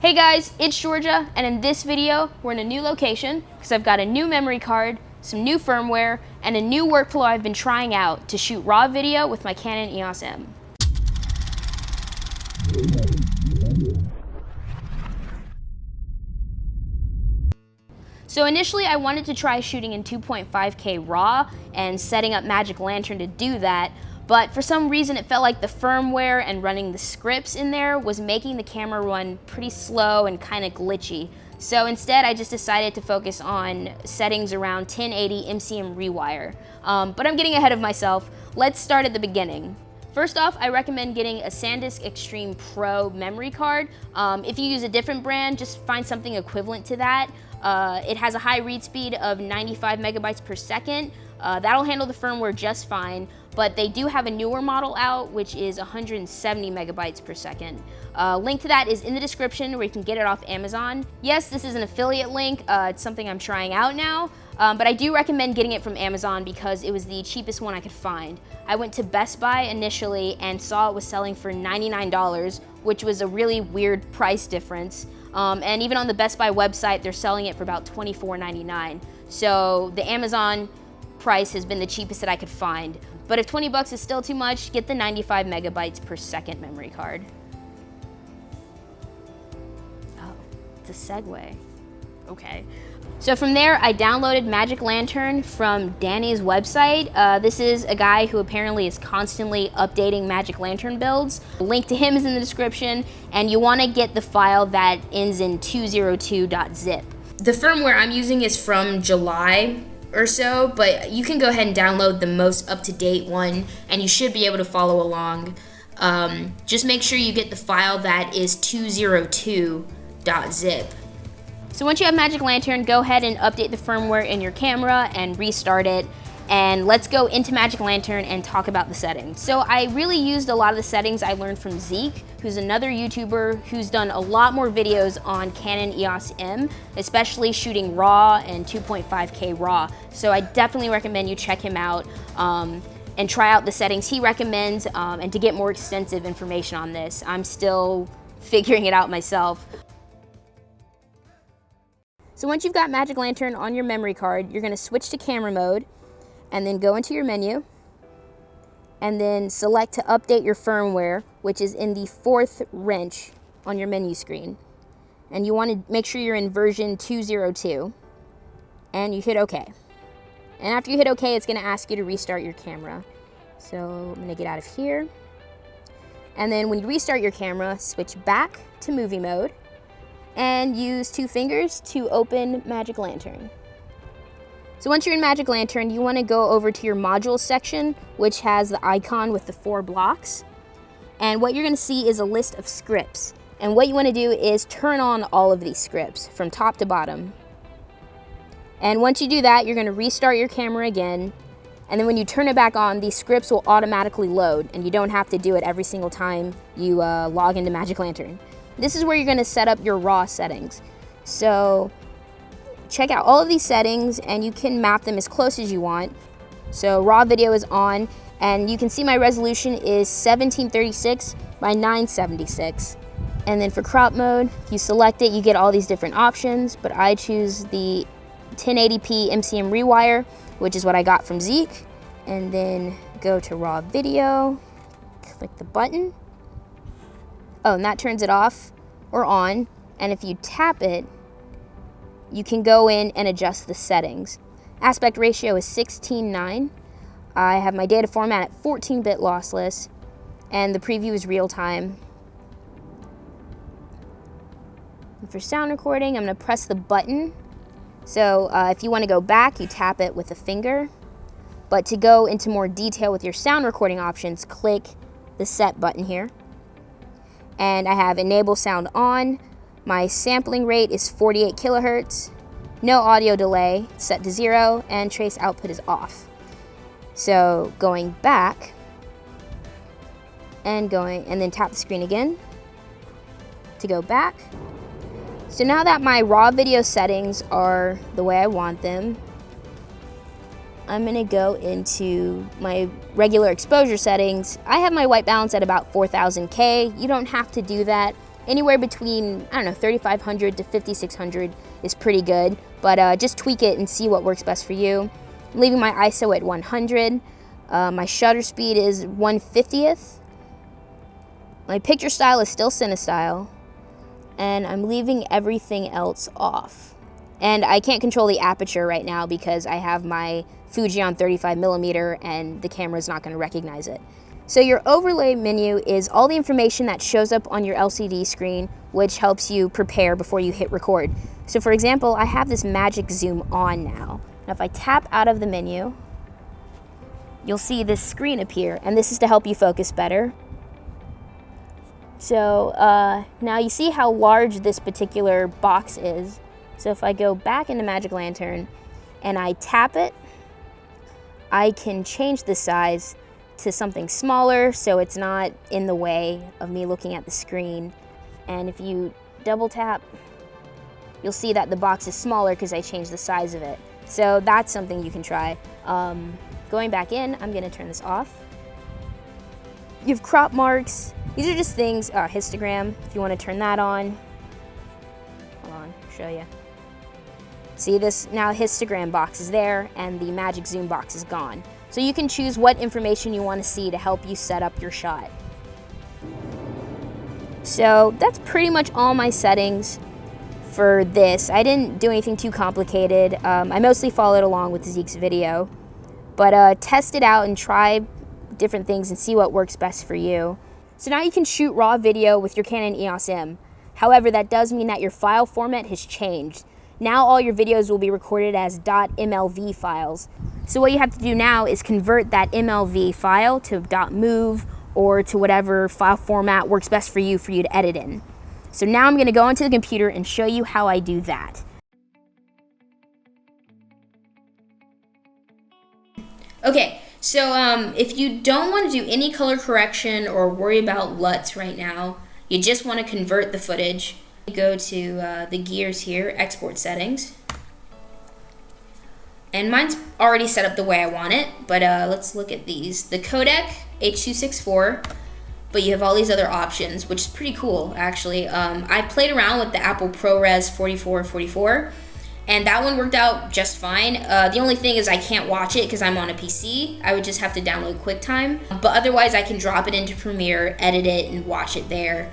Hey guys, it's Georgia, and in this video, we're in a new location because I've got a new memory card, some new firmware, and a new workflow I've been trying out to shoot raw video with my Canon EOS M. So initially I wanted to try shooting in 2.5K RAW and setting up Magic Lantern to do that, but for some reason it felt like the firmware and running the scripts in there was making the camera run pretty slow and kind of glitchy. So instead I just decided to focus on settings around 1080 MCM rewire. But I'm getting ahead of myself. Let's start at the beginning. First off, I recommend getting a SanDisk Extreme Pro memory card. If you use a different brand, just find something equivalent to that. It has a high read speed of 95 megabytes per second. That'll handle the firmware just fine, but they do have a newer model out, which is 170 megabytes per second. Link to that is in the description where you can get it off Amazon. Yes, this is an affiliate link. It's something I'm trying out now, but I do recommend getting it from Amazon because it was the cheapest one I could find. I went to Best Buy initially and saw it was selling for $99, which was a really weird price difference. And even on the Best Buy website, they're selling it for about $24.99. So the Amazon price has been the cheapest that I could find. But if 20 bucks is still too much, get the 95 megabytes per second memory card. Oh, it's a segue. Okay. So from there, I downloaded Magic Lantern from Danny's website. This is a guy who apparently is constantly updating Magic Lantern builds. The link to him is in the description, and you want to get the file that ends in 202.zip. The firmware I'm using is from July or so, but you can go ahead and download the most up-to-date one, and you should be able to follow along. Just make sure you get the file that is 202.zip. So once you have Magic Lantern, go ahead and update the firmware in your camera and restart it. And let's go into Magic Lantern and talk about the settings. So I really used a lot of the settings I learned from Zeke, who's another YouTuber who's done a lot more videos on Canon EOS M, especially shooting RAW and 2.5K RAW. So I definitely recommend you check him out and try out the settings he recommends and to get more extensive information on this. I'm still figuring it out myself. So once you've got Magic Lantern on your memory card, you're gonna switch to camera mode and then go into your menu and then select to update your firmware, which is in the fourth wrench on your menu screen. And you wanna make sure you're in version 202 and you hit OK. And after you hit OK, it's gonna ask you to restart your camera. So I'm gonna get out of here. And then when you restart your camera, switch back to movie mode and use 2 fingers to open Magic Lantern. So once you're in Magic Lantern, you want to go over to your modules section, which has the icon with the 4 blocks. And what you're going to see is a list of scripts. And what you want to do is turn on all of these scripts from top to bottom. And once you do that, you're going to restart your camera again. And then when you turn it back on, these scripts will automatically load, and you don't have to do it every single time you log into Magic Lantern. This is where you're going to set up your RAW settings. So check out all of these settings and you can map them as close as you want. So RAW video is on, and you can see my resolution is 1736 by 976. And then for crop mode, if you select it, you get all these different options, but I choose the 1080p MCM rewire, which is what I got from Zeke. And then go to RAW video, click the button. Oh, and that turns it off or on. And if you tap it, you can go in and adjust the settings. Aspect ratio is 16:9. I have my data format at 14-bit lossless, and the preview is real time. And for sound recording, I'm gonna press the button. So if you wanna go back, you tap it with a finger. But to go into more detail with your sound recording options, click the set button here. And I have enable sound on. My sampling rate is 48 kilohertz. No audio delay, set to 0, and trace output is off. So going back and then tap the screen again to go back. So now that my raw video settings are the way I want them, I'm gonna go into my regular exposure settings. I have my white balance at about 4000K. You don't have to do that. Anywhere between, I don't know, 3500 to 5600 is pretty good, but just tweak it and see what works best for you. I'm leaving my ISO at 100. My shutter speed is 1/50th. My picture style is still CineStyle, and I'm leaving everything else off. And I can't control the aperture right now because I have my Fuji on 35mm and the camera's not going to recognize it. So your overlay menu is all the information that shows up on your LCD screen, which helps you prepare before you hit record. So for example, I have this magic zoom on now. Now if I tap out of the menu, you'll see this screen appear, and this is to help you focus better. So now you see how large this particular box is. So if I go back into Magic Lantern and I tap it, I can change the size to something smaller so it's not in the way of me looking at the screen. And if you double tap, you'll see that the box is smaller because I changed the size of it. So that's something you can try. Going back in, I'm gonna turn this off. You have crop marks. These are just things, histogram, if you wanna turn that on. Hold on, I'll show you. See this, now histogram box is there and the magic zoom box is gone. So you can choose what information you wanna see to help you set up your shot. So that's pretty much all my settings for this. I didn't do anything too complicated. I mostly followed along with Zeke's video, but test it out and try different things and see what works best for you. So now you can shoot raw video with your Canon EOS M. However, that does mean that your file format has changed. Now all your videos will be recorded as .mlv files. So what you have to do now is convert that MLV file to .mov or to whatever file format works best for you to edit in. So now I'm gonna go into the computer and show you how I do that. Okay, so if you don't want to do any color correction or worry about LUTs right now, you just want to convert the footage, you go to the gears here, export settings. And mine's already set up the way I want it, but let's look at these. The codec, H.264, but you have all these other options, which is pretty cool, actually. I played around with the Apple ProRes 4444, and that one worked out just fine. The only thing is I can't watch it because I'm on a PC. I would just have to download QuickTime. But otherwise, I can drop it into Premiere, edit it, and watch it there.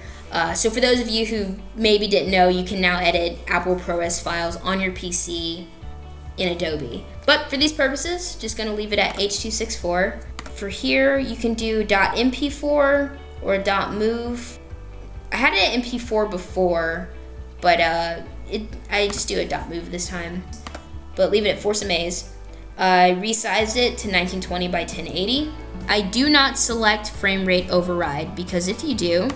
So for those of you who maybe didn't know, you can now edit Apple ProRes files on your PC in Adobe. But for these purposes, just gonna leave it at H.264. For here, you can do .mp4 or .mov. I had it at MP4 before, but I just do a .mov this time. But leave it at Force Amaze. I resized it to 1920 by 1080. I do not select frame rate override because if you do,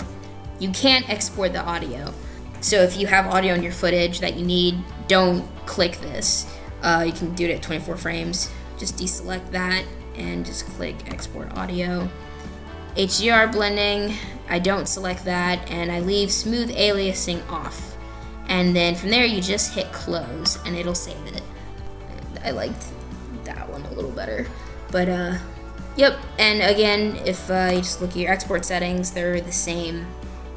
you can't export the audio. So if you have audio in your footage that you need, don't click this. You can do it at 24 frames. Just deselect that and just click export audio. HDR blending, I don't select that, and I leave smooth aliasing off. And then from there you just hit close and it'll save it. I liked that one a little better. But yep, and again, if you just look at your export settings, they're the same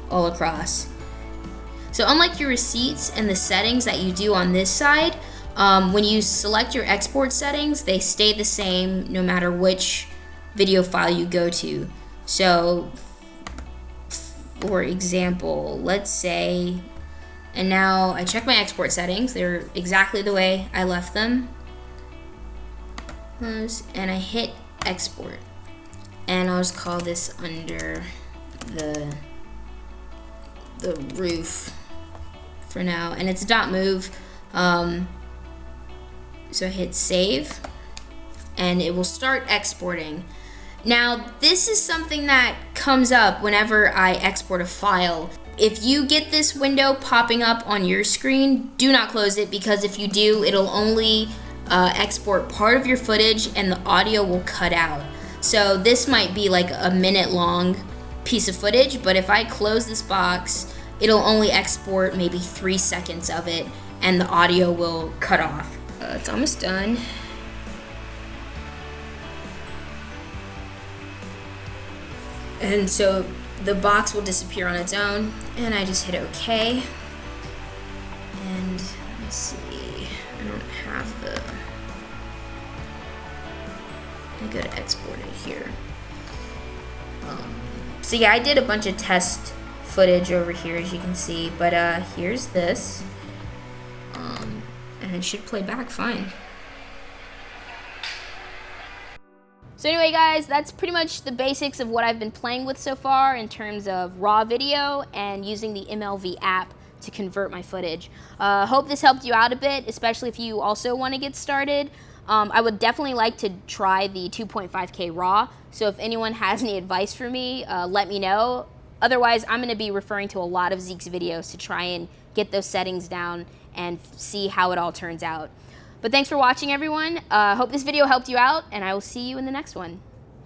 all across. So unlike your receipts and the settings that you do on this side, when you select your export settings, they stay the same no matter which video file you go to. So for example, let's say, and now I check my export settings, they're exactly the way I left them. And I hit export. And I'll just call this under the roof for now. And it's .mov. So I hit save and it will start exporting. Now this is something that comes up whenever I export a file. If you get this window popping up on your screen, do not close it, because if you do, it'll only export part of your footage and the audio will cut out. So this might be like a minute long piece of footage, but if I close this box, it'll only export maybe 3 seconds of it and the audio will cut off. It's almost done. And so the box will disappear on its own, and I just hit OK. And let me see, I don't have the, I go to export it here. So yeah, I did a bunch of test footage over here, as you can see, but here's this, and it should play back fine. So anyway guys, that's pretty much the basics of what I've been playing with so far in terms of raw video and using the MLVApp to convert my footage. Hope this helped you out a bit, especially if you also want to get started. I would definitely like to try the 2.5K RAW, so if anyone has any advice for me, let me know. Otherwise, I'm going to be referring to a lot of Zeke's videos to try and get those settings down and see how it all turns out. But thanks for watching, everyone. Hope this video helped you out, and I will see you in the next one.